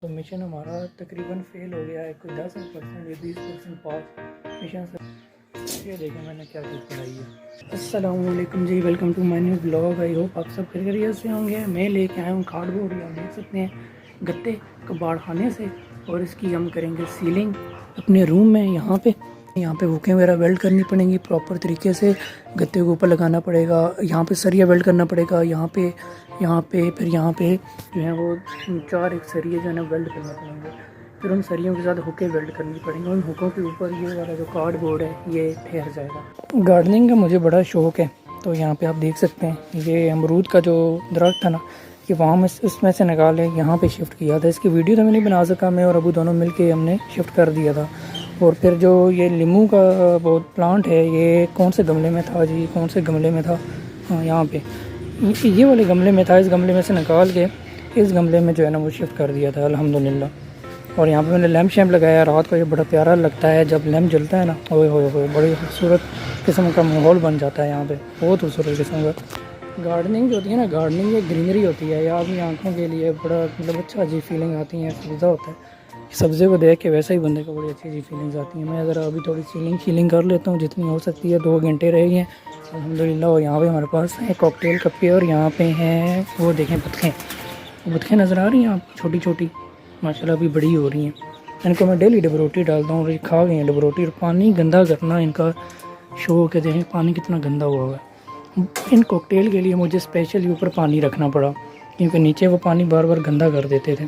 तो मिशन हमारा तकरीबन फ़ेल हो गया है, कोई 10% या 20% पास मिशन से। ये देखें मैंने क्या चीज़ बनाई है। अस्सलाम वालेकुम जी, welcome to my new blog. I hope आप सब खैरियत से होंगे। मैं लेके आया हूँ कार्डबोर्ड, आप देख सकते हैं, गत्ते कबाड़ खाने से, और इसकी हम करेंगे सीलिंग अपने रूम में। यहाँ पे हुकें वगैरह वेल्ड करनी पड़ेंगी प्रॉपर तरीके से, गत्ते को ऊपर लगाना पड़ेगा, यहाँ पे सरिया वेल्ड करना पड़ेगा, यहाँ पे फिर यहाँ पे जो है वो 4 एक सरिये जो है ना वेल्ड करने पड़ेंगे। फिर उन सरियों के साथ हुकें वेल्ड करनी पड़ेंगी। उन हुकों के ऊपर ये वाला जो कार्डबोर्ड है ये ठहर जाएगा। गार्डनिंग का मुझे बड़ा शौक़ है, तो यहाँ पे आप देख सकते हैं ये अमरूद का जो दरख्त था ना, कि वहाँ में उसमें से निकाले यहाँ पे शिफ्ट किया था। इसकी वीडियो तो मैं नहीं बना सका, मैं और अबू दोनों मिल के हमने शिफ्ट कर दिया था। और फिर जो ये लीमू का बहुत प्लांट है, ये कौन से गमले में था जी, कौन से गमले में था, हाँ यहाँ पे ये वाले गमले में था। इस गमले में से निकाल के इस गमले में जो है ना वो शिफ्ट कर दिया था अल्हम्दुलिल्लाह। और यहाँ पे मैंने लैम्प शैम्प लगाया रात को। ये बड़ा प्यारा लगता है जब लैम्प जलता है ना, ओए होए होए, बड़ी खूबसूरत किस्म का माहौल बन जाता है यहाँ पे, बहुत खूबसूरत किस्म का। गार्डनिंग जो होती है ना, गार्डनिंग ये ग्रीनरी होती है, या अपनी आँखों के लिए बड़ा मतलब अच्छा अजीब फीलिंग आती है। सब्ज़ा होता है, सब्ज़े को देख के वैसा ही बंदे को बड़ी अच्छी फीलिंग्स आती हैं। मैं ज़रा अभी थोड़ी सीलिंग कर लेता हूँ जितनी हो सकती है। 2 घंटे रह गए अल्हम्दुलिल्लाह। और यहाँ पे हमारे पास है कॉकटेल कप पे, और यहाँ पे हैं वो देखें बतखें नज़र आ रही हैं आपको, छोटी छोटी माशाल्लाह अभी बड़ी हो रही हैं। इनको मैं डेली डब रोटी डालता हूँ और ये खा गए हैं डब रोटी। और पानी गंदा करना इनका शौक है, देखें पानी कितना गंदा हुआ है। इन कॉकटेल के लिए मुझे स्पेशली ऊपर पानी रखना पड़ा, क्योंकि नीचे वो पानी बार बार गंदा कर देते थे।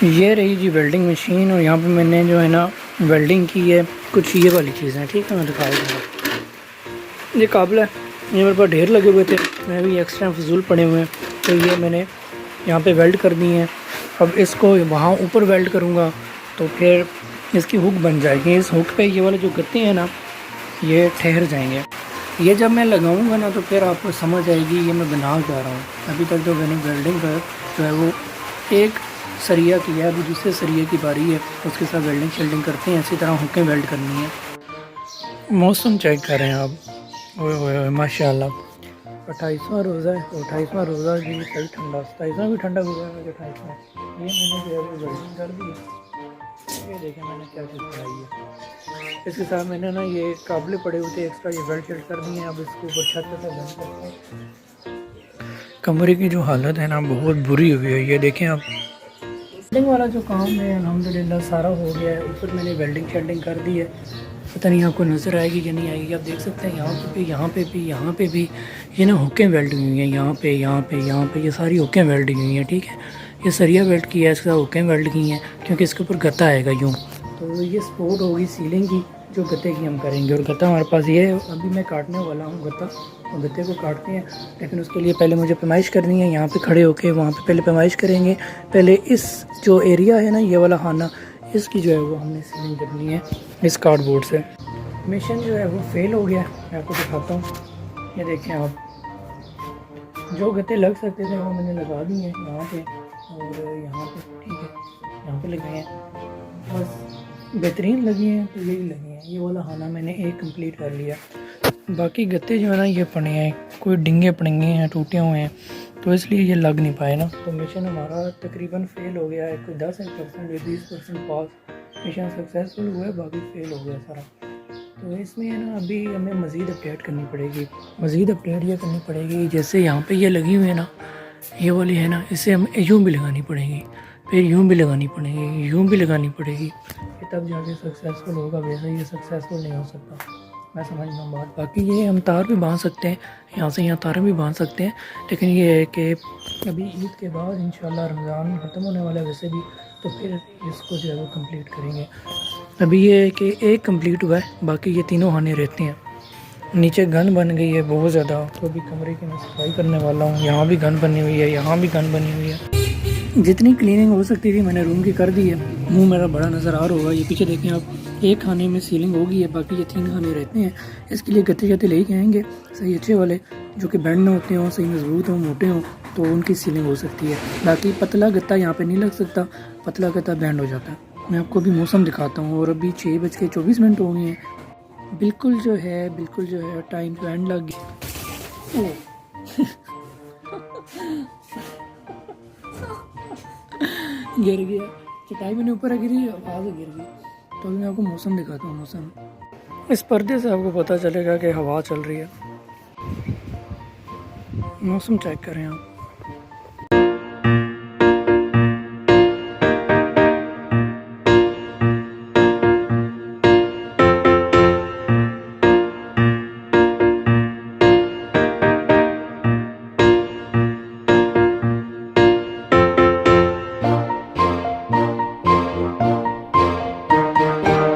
ये रही जी वेल्डिंग मशीन, और यहाँ पे मैंने जो है ना वेल्डिंग की है कुछ ये वाली चीज़ें, ठीक है, मैं दिखा दूँगा। ये काबल है, ये मेरे पास ढेर लगे हुए थे, मैं भी एक्स्ट्रा फजूल पड़े हुए हैं, तो ये मैंने यहाँ पे वेल्ड कर दी है। अब इसको वहाँ ऊपर वेल्ड करूँगा तो फिर इसकी हुक बन जाएगी। इस हुक पे ये वाले जो गत्ते हैं ना ये ठहर जाएंगे। ये जब मैं लगाऊंगा ना तो फिर आपको समझ आएगी ये मैं बना क्या रहा हूँ। अभी तक जो मैंने वेल्डिंग का जो है वो एक सरिया किया है, अभी दूसरे सरिये की बारी है, उसके साथ वेल्डिंग शेल्डिंग करते हैं। इसी तरह हुकें वेल्ड करनी है। मौसम चेक करें आप, ओए ओए माशाल्लाह, 28वां रोज़ा है, 28वां रोज़ा भी सही ठंडा, 27वां भी ठंडा हो गया, 28वां। ये मैंने जो है वो वेल्डिंग कर दी है। ये देखें मैंने क्या चीज़ बनाई है। इसके साथ मैंने ना ये काबले पड़े हुए थे एक्स्ट्रा, ये वेल्ड शेल्ड कर दिए हैं। अब इसके ऊपर छत पे सब बंद करते हैं। कमरे की जो हालत है ना बहुत बुरी हुई है, ये देखें आप। वेल्डिंग वाला जो काम है अल्हम्दुलिल्लाह सारा हो गया है। ऊपर मैंने वेल्डिंग शेल्डिंग कर दी है, पता नहीं आपको नज़र आएगी कि नहीं आएगी। आप देख सकते हैं यहाँ पे भी, यहाँ पे भी, यहाँ पे भी ये ना हुकें वेल्ड हुई हैं। यहाँ पे ये सारी हुकें वेल्ड हुई हैं, ठीक है। ये सरिया वेल्ड किया है, इसके साथ हुकें वेल्ड की हैं, क्योंकि इसके ऊपर गत्ता आएगा यूँ, तो ये सपोर्ट होगी सीलिंग की जो गत्ते की हम करेंगे। और गत्ता हमारे पास ये है, अभी मैं काटने वाला हूँ गत्ता, और गत्ते को काटते हैं। लेकिन उसके लिए पहले मुझे पैमाइश करनी है। यहाँ पे खड़े होके वहाँ पे पहले पैमाइश करेंगे। पहले इस जो एरिया है ना ये वाला खाना, इसकी जो है वो हमने सीलिंग करनी है इस कार्डबोर्ड से। मिशन जो है वो फेल हो गया, मैं आपको दिखाता हूँ। ये देखें आप, जो गत्ते लग सकते थे वो मैंने लगा दिए हैं यहाँ पे और यहाँ पे, ठीक है, यहाँ पे लगे हैं, बस बेहतरीन लगे हैं तो यही लगे हैं। ये वाला खाना मैंने एक कंप्लीट कर लिया। बाकी गत्ते जो है ना ये पड़े हैं, कोई डिंगे पड़ेंगे हैं, टूटे हुए हैं, तो इसलिए ये लग नहीं पाए ना। तो मिशन हमारा तकरीबन फेल हो गया है, कोई 10% या 20% पास मिशन सक्सेसफुल हुआ है, बाकी फेल हो गया सारा। तो इसमें है ना अभी हमें मज़ीद अपडेट करनी पड़ेगी। मज़ीद अपडेट ये करनी पड़ेगी, जैसे यहाँ पे ये लगी हुई है ना, ये वाली है ना, इसे हम यूँ भी लगानी पड़ेगी, फिर यूँ भी लगानी पड़ेगी, यूँ भी लगानी पड़ेगी, ये तब जाके सक्सेसफुल होगा। वैसे ये सक्सेसफुल नहीं हो सकता, मैं समझ रहा हूँ बात। बाकी ये हम तार भी बांध सकते हैं, यहाँ से यहाँ तार भी बांध सकते हैं, लेकिन ये है कि अभी ईद के बाद इंशाल्लाह रमज़ान ख़त्म होने वाला है वैसे भी, तो फिर इसको जो है वो कम्प्लीट करेंगे। अभी ये है कि एक कंप्लीट हुआ है, बाकी ये तीनों खाने रहते हैं। नीचे गन बन गई है बहुत ज़्यादा, तो अभी कमरे की मैं सफाई करने वाला हूँ। यहाँ भी गन बनी हुई है, यहाँ भी गन बनी हुई है। जितनी क्लीनिंग हो सकती थी मैंने रूम की कर दी है। मुंह मेरा बड़ा नज़र आ रहा होगा, ये पीछे देखें आप, एक खाने में सीलिंग होगी है, बाकी ये 3 खाने रहते हैं। इसके लिए गत्ते गत्ते लेके आएंगे सही अच्छे वाले, जो कि बैंड ना होते हों, सही मजबूत हों, मोटे हों, तो उनकी सीलिंग हो सकती है। बाकी पतला गत्ता यहाँ पे नहीं लग सकता, पतला गत्ता बैंड हो जाता है। मैं आपको अभी मौसम दिखाता हूँ, और अभी 6:24 हो गए हैं। बिल्कुल जो है टाइम टू एंड लग गया। गिर गया, चटाई मैंने ऊपर गिरी, आवाज़ गिर गई। तो अभी मैं आपको मौसम दिखाता हूँ। मौसम इस पर्दे से आपको पता चलेगा कि हवा चल रही है। मौसम चेक करें आप।